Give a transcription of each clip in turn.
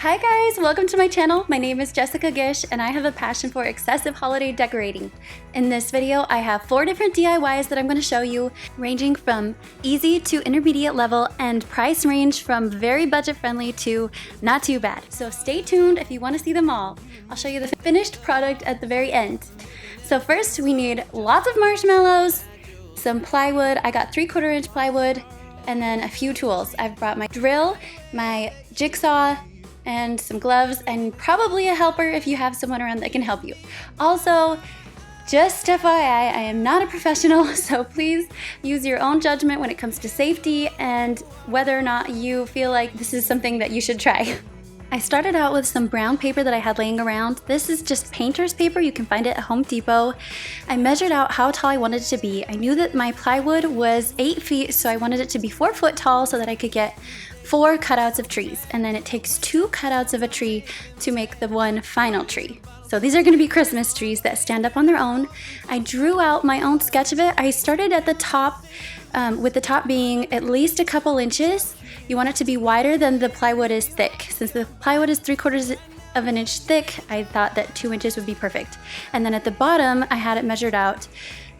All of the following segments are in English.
Hi guys, welcome to my channel. My name is Jessica Gish and I have a passion for excessive holiday decorating. In this video, I have 4 different DIYs that I'm going to show you, ranging from easy to intermediate level and price range from very budget friendly to not too bad. So stay tuned if you want to see them all. I'll show you the finished product at the very end. So first we need lots of marshmallows, some plywood. I got 3/4 inch plywood, and then a few tools. I've brought my drill, my jigsaw, and some gloves, and probably a helper if you have someone around that can help you. Also, just FYI, I am not a professional, so please use your own judgment when it comes to safety and whether or not you feel like this is something that you should try. I started out with some brown paper that I had laying around. This is just painter's paper. You can find it at Home Depot. I measured out how tall I wanted it to be. I knew that my plywood was 8 feet, so I wanted it to be 4 foot tall so that I could get 4 cutouts of trees. And then it takes 2 cutouts of a tree to make the one final tree. So these are going to be Christmas trees that stand up on their own. I drew out my own sketch of it. I started at the top, with the top being at least a couple inches. You want it to be wider than the plywood is thick. Since the plywood is 3/4 of an inch thick, I thought that 2 inches would be perfect. And then at the bottom, I had it measured out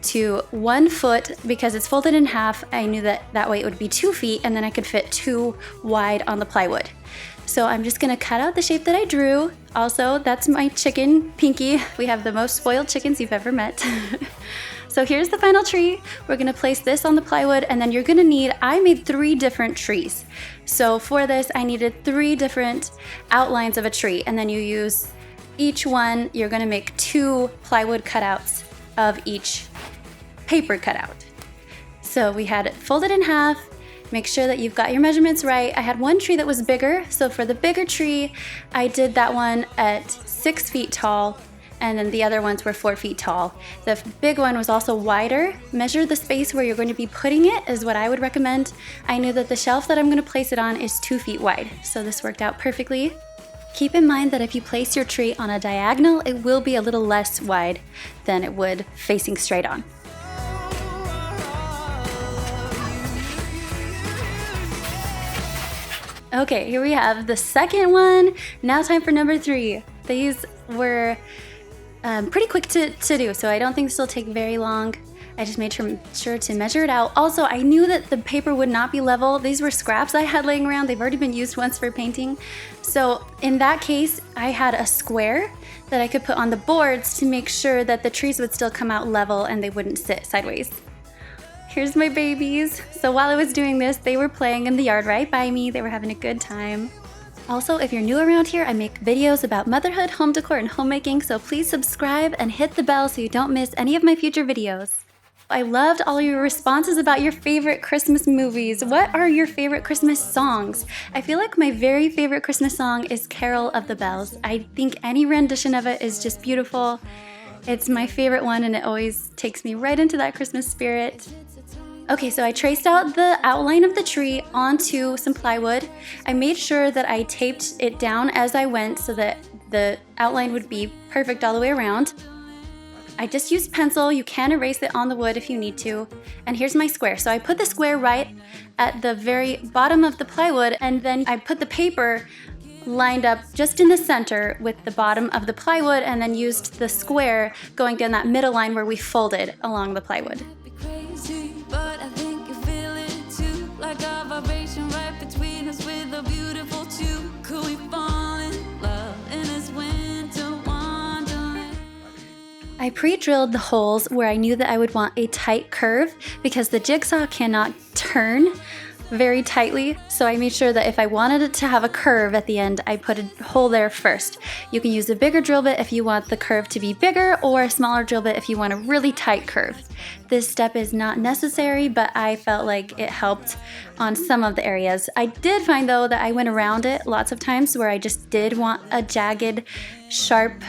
to 1 foot because it's folded in half. I knew that that way it would be 2 feet, and then I could fit 2 wide on the plywood. So I'm just gonna cut out the shape that I drew. Also, that's my chicken, Pinky. We have the most spoiled chickens you've ever met. So here's the final tree. We're gonna place this on the plywood, and then you're gonna need, I made 3 different trees. So for this, I needed 3 different outlines of a tree, and then you use each one, you're gonna make 2 plywood cutouts of each paper cutout. So we had it folded in half. Make sure that you've got your measurements right. I had one tree that was bigger, so for the bigger tree, I did that one at 6 feet tall, and then the other ones were 4 feet tall. The big one was also wider. Measure the space where you're going to be putting it is what I would recommend. I knew that the shelf that I'm going to place it on is 2 feet wide, so this worked out perfectly. Keep in mind that if you place your tree on a diagonal, it will be a little less wide than it would facing straight on. Okay, here we have the second one. Now time for number 3. These were pretty quick to do, so I don't think this will take very long. I just made sure to measure it out. Also, I knew that the paper would not be level. These were scraps I had laying around. They've already been used once for painting. So in that case, I had a square that I could put on the boards to make sure that the trees would still come out level and they wouldn't sit sideways. Here's my babies. So while I was doing this, they were playing in the yard right by me. They were having a good time. Also, if you're new around here, I make videos about motherhood, home decor, and homemaking, so please subscribe and hit the bell so you don't miss any of my future videos. I loved all your responses about your favorite Christmas movies. What are your favorite Christmas songs? I feel like my very favorite Christmas song is Carol of the Bells. I think any rendition of it is just beautiful. It's my favorite one, and it always takes me right into that Christmas spirit. Okay, so I traced out the outline of the tree onto some plywood. I made sure that I taped it down as I went so that the outline would be perfect all the way around. I just used pencil. You can erase it on the wood if you need to. And here's my square. So I put the square right at the very bottom of the plywood, and then I put the paper lined up just in the center with the bottom of the plywood, and then used the square going down that middle line where we folded along the plywood. I pre-drilled the holes where I knew that I would want a tight curve because the jigsaw cannot turn very tightly, so I made sure that if I wanted it to have a curve at the end, I put a hole there first. You can use a bigger drill bit if you want the curve to be bigger, or a smaller drill bit if you want a really tight curve. This step is not necessary, but I felt like it helped on some of the areas. I did find though that I went around it lots of times where I just did want a jagged, sharp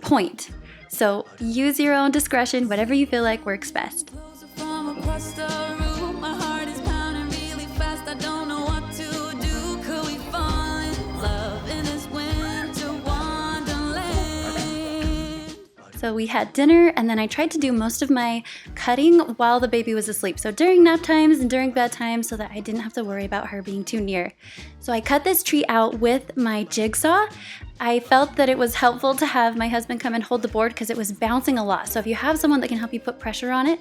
point. So use your own discretion, whatever you feel like works best. So we had dinner, and then I tried to do most of my cutting while the baby was asleep. So during nap times and during bedtime, so that I didn't have to worry about her being too near. So I cut this tree out with my jigsaw. I felt that it was helpful to have my husband come and hold the board because it was bouncing a lot. So if you have someone that can help you put pressure on it,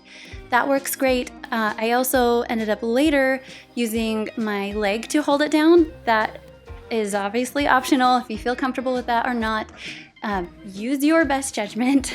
that works great. I also ended up later using my leg to hold it down. That is obviously optional if you feel comfortable with that or not. Use your best judgment.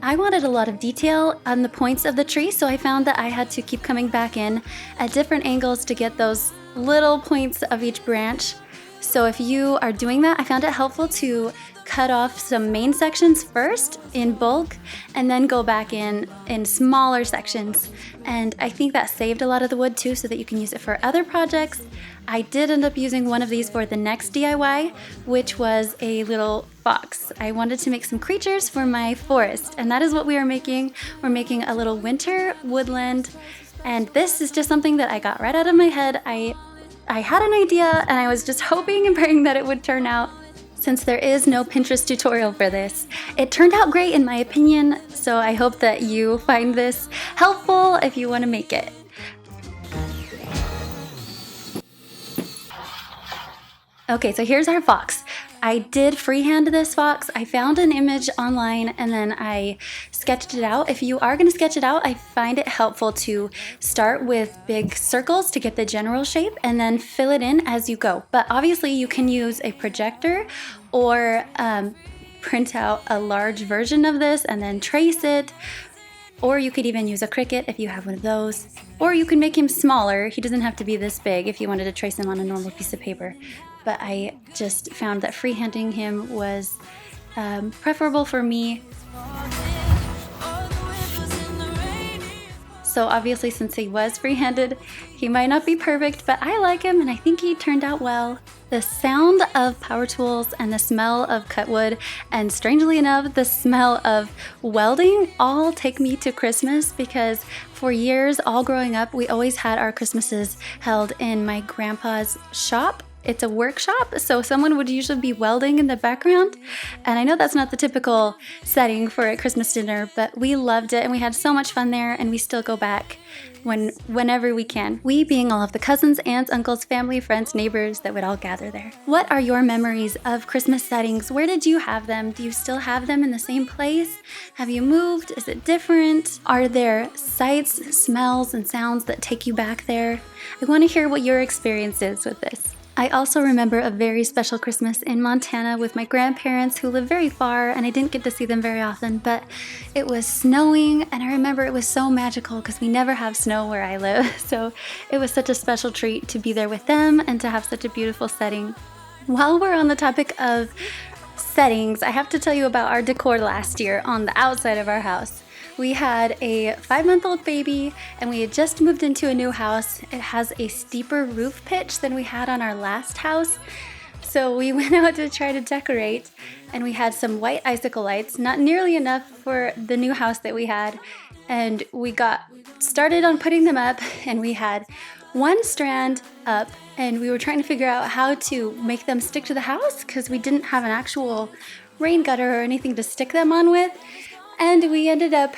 I wanted a lot of detail on the points of the tree, so I found that I had to keep coming back in at different angles to get those little points of each branch. So if you are doing that, I found it helpful to cut off some main sections first in bulk and then go back in smaller sections. And I think that saved a lot of the wood too, so that you can use it for other projects. I did end up using one of these for the next DIY, which was a little fox. I wanted to make some creatures for my forest, and that is what we are making. We're making a little winter woodland, and this is just something that I got right out of my head. I had an idea, and I was just hoping and praying that it would turn out. Since there is no Pinterest tutorial for this, it turned out great in my opinion, so I hope that you find this helpful if you want to make it. Okay, so here's our fox. I did freehand this fox. I found an image online and then I sketched it out. If you are going to sketch it out, I find it helpful to start with big circles to get the general shape and then fill it in as you go. But obviously you can use a projector or print out a large version of this and then trace it. Or you could even use a Cricut if you have one of those. Or you can make him smaller. He doesn't have to be this big if you wanted to trace him on a normal piece of paper. But I just found that freehanding him was preferable for me. So obviously, since he was free-handed, he might not be perfect, but I like him and I think he turned out well. The sound of power tools and the smell of cut wood, and strangely enough, the smell of welding all take me to Christmas, because for years, all growing up, we always had our Christmases held in my grandpa's shop. It's a workshop, so someone would usually be welding in the background. And I know that's not the typical setting for a Christmas dinner, but we loved it and we had so much fun there, and we still go back whenever we can. We being all of the cousins, aunts, uncles, family, friends, neighbors that would all gather there. What are your memories of Christmas settings? Where did you have them? Do you still have them in the same place? Have you moved? Is it different? Are there sights, smells, and sounds that take you back there? I want to hear what your experience is with this. I also remember a very special Christmas in Montana with my grandparents, who live very far, and I didn't get to see them very often, but it was snowing, and I remember it was so magical because we never have snow where I live. So it was such a special treat to be there with them and to have such a beautiful setting. While we're on the topic of settings, I have to tell you about our decor last year on the outside of our house. We had a 5-month-old baby and we had just moved into a new house. It has a steeper roof pitch than we had on our last house. So we went out to try to decorate, and we had some white icicle lights, not nearly enough for the new house that we had. And we got started on putting them up, and we had one strand up, and we were trying to figure out how to make them stick to the house because we didn't have an actual rain gutter or anything to stick them on with. And we ended up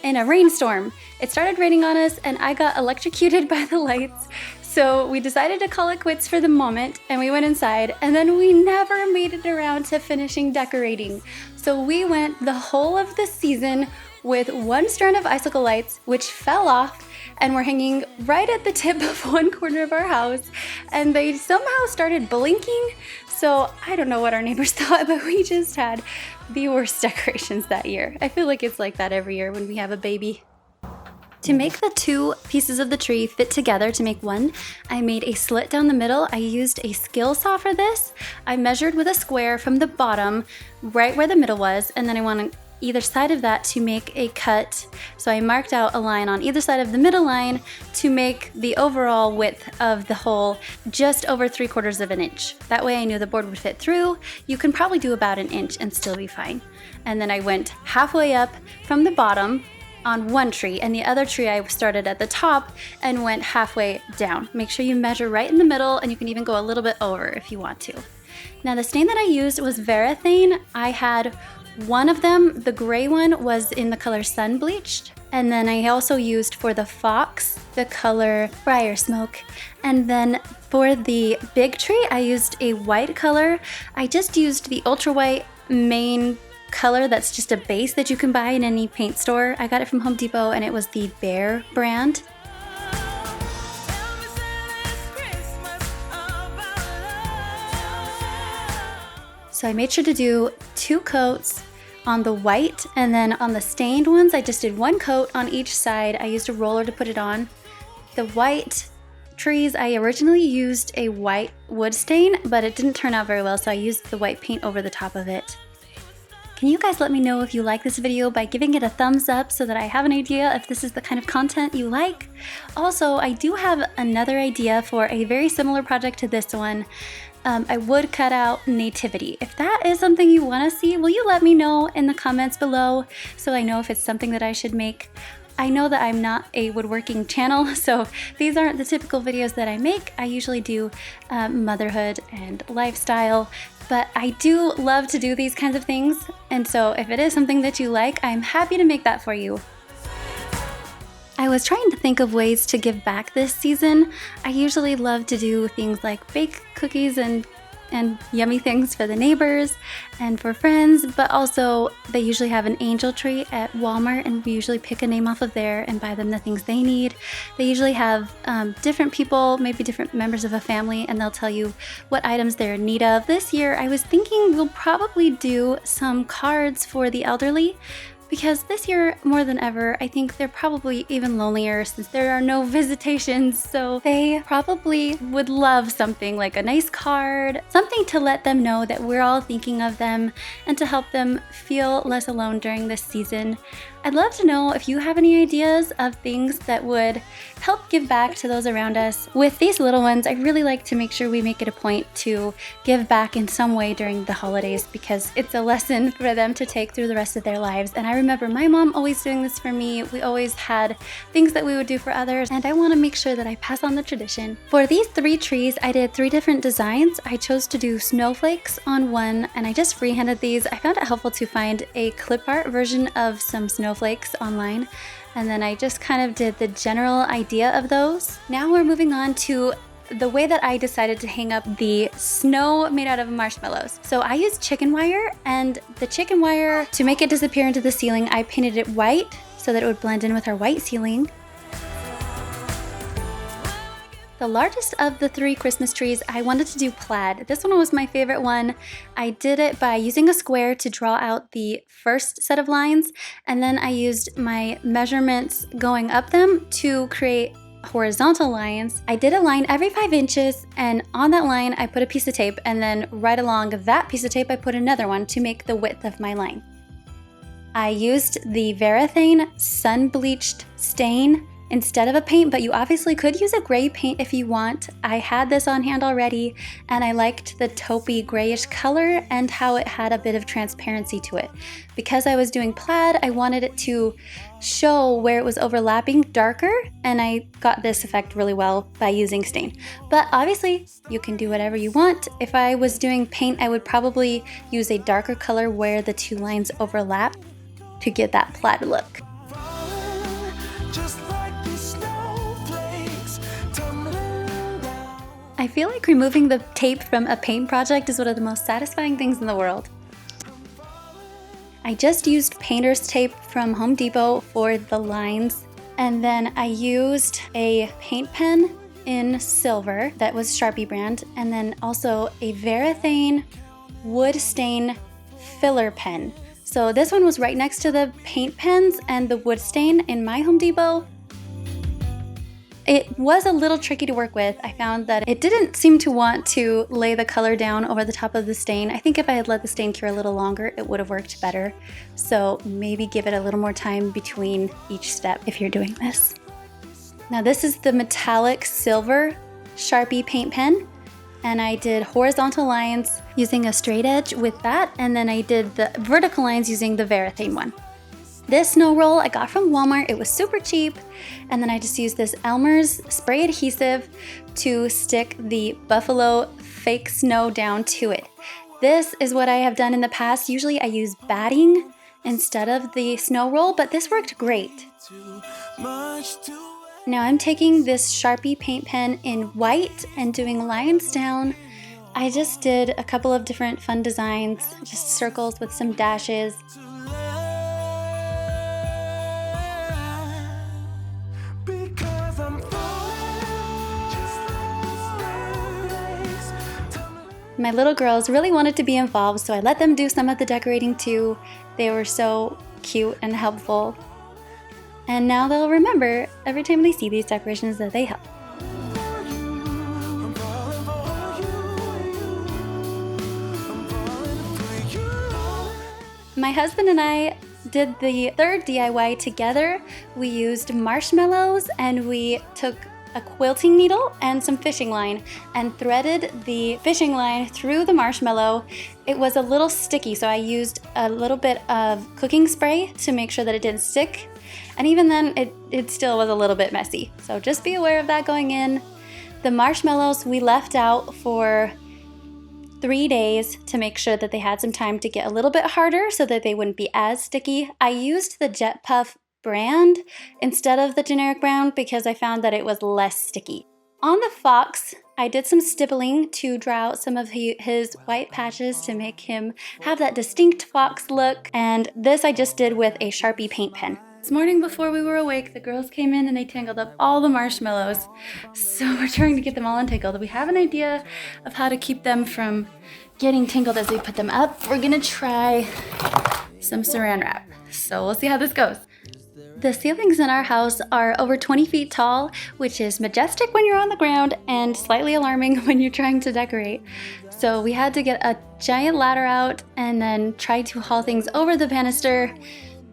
in a rainstorm. It started raining on us and I got electrocuted by the lights. So we decided to call it quits for the moment, and we went inside, and then we never made it around to finishing decorating. So we went the whole of the season with one strand of icicle lights, which fell off and were hanging right at the tip of one corner of our house, and they somehow started blinking. So I don't know what our neighbors thought, but we just had the worst decorations that year. I feel like it's like that every year when we have a baby. To make the two pieces of the tree fit together to make one, I made a slit down the middle. I used a skill saw for this. I measured with a square from the bottom, right where the middle was, and then I wanted either side of that to make a cut. So I marked out a line on either side of the middle line to make the overall width of the hole just over 3/4 of an inch. That way I knew the board would fit through. You can probably do about an inch and still be fine. And then I went halfway up from the bottom on one tree, and the other tree I started at the top and went halfway down. Make sure you measure right in the middle, and you can even go a little bit over if you want to. Now the stain that I used was Varathane. I had One of them, the gray one, was in the color Sun Bleached. And then I also used for the fox the color Briarsmoke. And then for the big tree, I used a white color. I just used the ultra white main color that's just a base that you can buy in any paint store. I got it from Home Depot and it was the Behr brand. So I made sure to do 2 coats on the white, and then on the stained ones, I just did 1 coat on each side. I used a roller to put it on. The white trees, I originally used a white wood stain, but it didn't turn out very well, so I used the white paint over the top of it. Can you guys let me know if you like this video by giving it a thumbs up so that I have an idea if this is the kind of content you like? Also, I do have another idea for a very similar project to this one. I would cut out nativity. If that is something you want to see, will you let me know in the comments below so I know if it's something that I should make? I know that I'm not a woodworking channel, so these aren't the typical videos that I make. I usually do motherhood and lifestyle, but I do love to do these kinds of things. And so if it is something that you like, I'm happy to make that for you. I was trying to think of ways to give back this season. I usually love to do things like bake cookies and yummy things for the neighbors and for friends, but also they usually have an angel tree at Walmart and we usually pick a name off of there and buy them the things they need. They usually have different people, maybe different members of a family, and they'll tell you what items they're in need of. This year I was thinking we'll probably do some cards for the elderly, because this year, more than ever, I think they're probably even lonelier since there are no visitations, so they probably would love something like a nice card, something to let them know that we're all thinking of them and to help them feel less alone during this season. I'd love to know if you have any ideas of things that would help give back to those around us. With these little ones, I really like to make sure we make it a point to give back in some way during the holidays because it's a lesson for them to take through the rest of their lives. And I remember my mom always doing this for me. We always had things that we would do for others, and I want to make sure that I pass on the tradition. For these 3 trees, I did 3 different designs. I chose to do snowflakes on one, and I just freehanded these. I found it helpful to find a clip art version of some snowflakes online, and then I just kind of did the general idea of those. Now we're moving on to the way that I decided to hang up the snow made out of marshmallows. So I used chicken wire, and the chicken wire, to make it disappear into the ceiling, I painted it white so that it would blend in with our white ceiling. The largest of the 3 Christmas trees, I wanted to do plaid. This one was my favorite one. I did it by using a square to draw out the first set of lines, and then I used my measurements going up them to create horizontal lines. I did a line every 5 inches, and on that line I put a piece of tape, and then right along that piece of tape I put another one to make the width of my line. I used the Varathane Sun Bleached stain instead of a paint, but you obviously could use a gray paint if you want. I had this on hand already, and I liked the taupey grayish color and how it had a bit of transparency to it. Because I was doing plaid, I wanted it to show where it was overlapping darker, and I got this effect really well by using stain. But obviously, you can do whatever you want. If I was doing paint, I would probably use a darker color where the 2 lines overlap to get that plaid look. I feel like removing the tape from a paint project is one of the most satisfying things in the world. I just used painter's tape from Home Depot for the lines, and then I used a paint pen in silver that was Sharpie brand, and then also a Varathane wood stain filler pen. So this one was right next to the paint pens and the wood stain in my Home Depot. It was a little tricky to work with. I found that it didn't seem to want to lay the color down over the top of the stain. I think if I had let the stain cure a little longer, it would have worked better. So maybe give it a little more time between each step if you're doing this. Now this is the metallic silver Sharpie paint pen, and I did horizontal lines using a straight edge with that, and then I did the vertical lines using the Varathane one. This snow roll I got from Walmart. It was super cheap, and then I just used this Elmer's spray adhesive to stick the buffalo fake snow down to it. This is what I have done in the past. Usually I use batting instead of the snow roll, but this worked great. Now I'm taking this Sharpie paint pen in white and doing lines down. I just did a couple of different fun designs, just circles with some dashes. My little girls really wanted to be involved, so I let them do some of the decorating too. They were so cute and helpful. And now they'll remember every time they see these decorations that they help. My husband and I did the third DIY together. We used marshmallows and we took a quilting needle and some fishing line and threaded the fishing line through the marshmallow. It was a little sticky, so I used a little bit of cooking spray to make sure that it didn't stick. And even then, it still was a little bit messy. So just be aware of that going in. The marshmallows we left out for 3 days to make sure that they had some time to get a little bit harder so that they wouldn't be as sticky. I used the Jet Puff brand instead of the generic brand because I found that it was less sticky. On the fox, I did some stippling to draw out some of his white patches to make him have that distinct fox look, and this I just did with a Sharpie paint pen. This morning before we were awake, the girls came in and they tangled up all the marshmallows. So we're trying to get them all untangled. We have an idea of how to keep them from getting tangled as we put them up. We're gonna try some saran wrap. So we'll see how this goes. The ceilings in our house are over 20 feet tall, which is majestic when you're on the ground and slightly alarming when you're trying to decorate. So we had to get a giant ladder out and then try to haul things over the banister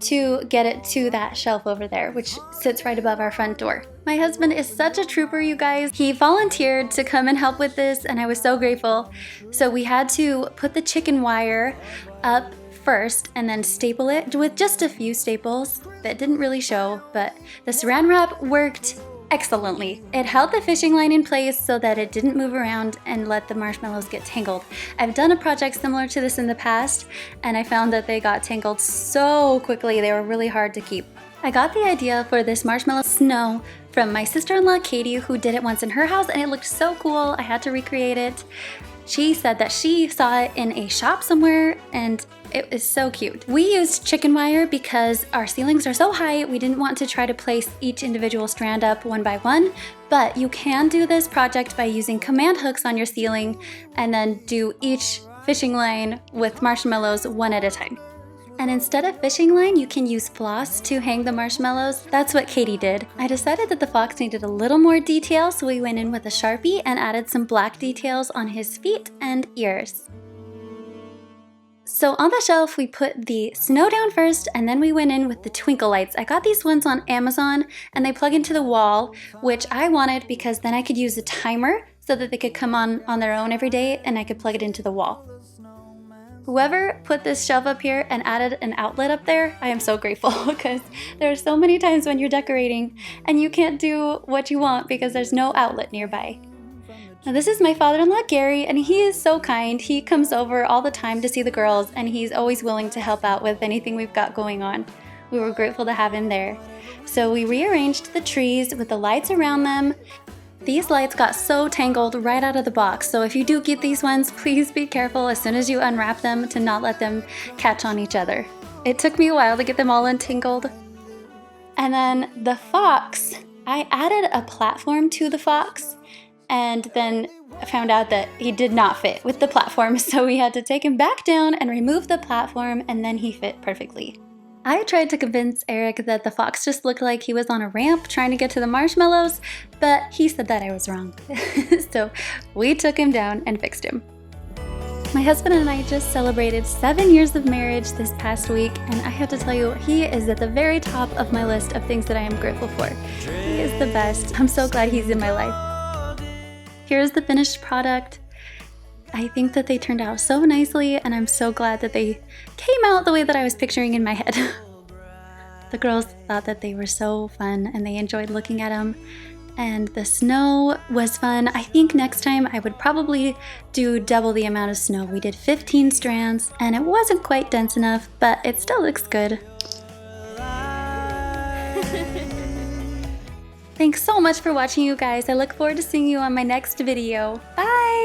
to get it to that shelf over there, which sits right above our front door. My husband is such a trooper, you guys. He volunteered to come and help with this, and I was so grateful. So we had to put the chicken wire up first and then staple it with just a few staples that didn't really show, but the saran wrap worked excellently. It held the fishing line in place so that it didn't move around and let the marshmallows get tangled. I've done a project similar to this in the past, and I found that they got tangled so quickly. They were really hard to keep. I got the idea for this Marshmallow Snow from my sister-in-law Katie, who did it once in her house, and it looked so cool. I had to recreate it. She said that she saw it in a shop somewhere, and it is so cute. We used chicken wire because our ceilings are so high, we didn't want to try to place each individual strand up one by one, but you can do this project by using command hooks on your ceiling and then do each fishing line with marshmallows one at a time. And instead of fishing line, you can use floss to hang the marshmallows. That's what Katie did. I decided that the fox needed a little more detail, so we went in with a Sharpie and added some black details on his feet and ears. So on the shelf, we put the snow down first, and then we went in with the twinkle lights. I got these ones on Amazon, and they plug into the wall, which I wanted because then I could use a timer so that they could come on their own every day, and I could plug it into the wall. Whoever put this shelf up here and added an outlet up there, I am so grateful because there are so many times when you're decorating and you can't do what you want because there's no outlet nearby. Now this is my father-in-law Gary, and he is so kind. He comes over all the time to see the girls, and he's always willing to help out with anything we've got going on. We were grateful to have him there. So we rearranged the trees with the lights around them. These lights got so tangled right out of the box, so if you do get these ones, please be careful as soon as you unwrap them to not let them catch on each other. It took me a while to get them all untangled. And then the fox, I added a platform to the fox and then found out that he did not fit with the platform, so we had to take him back down and remove the platform, and then he fit perfectly. I tried to convince Eric that the fox just looked like he was on a ramp trying to get to the marshmallows, but he said that I was wrong. So we took him down and fixed him. My husband and I just celebrated 7 years of marriage this past week, and I have to tell you, he is at the very top of my list of things that I am grateful for. He is the best. I'm so glad he's in my life. Here's the finished product. I think that they turned out so nicely, and I'm so glad that they came out the way that I was picturing in my head. The girls thought that they were so fun, and they enjoyed looking at them. And the snow was fun. I think next time I would probably do double the amount of snow. We did 15 strands and it wasn't quite dense enough, but it still looks good. Thanks so much for watching, you guys. I look forward to seeing you on my next video. Bye!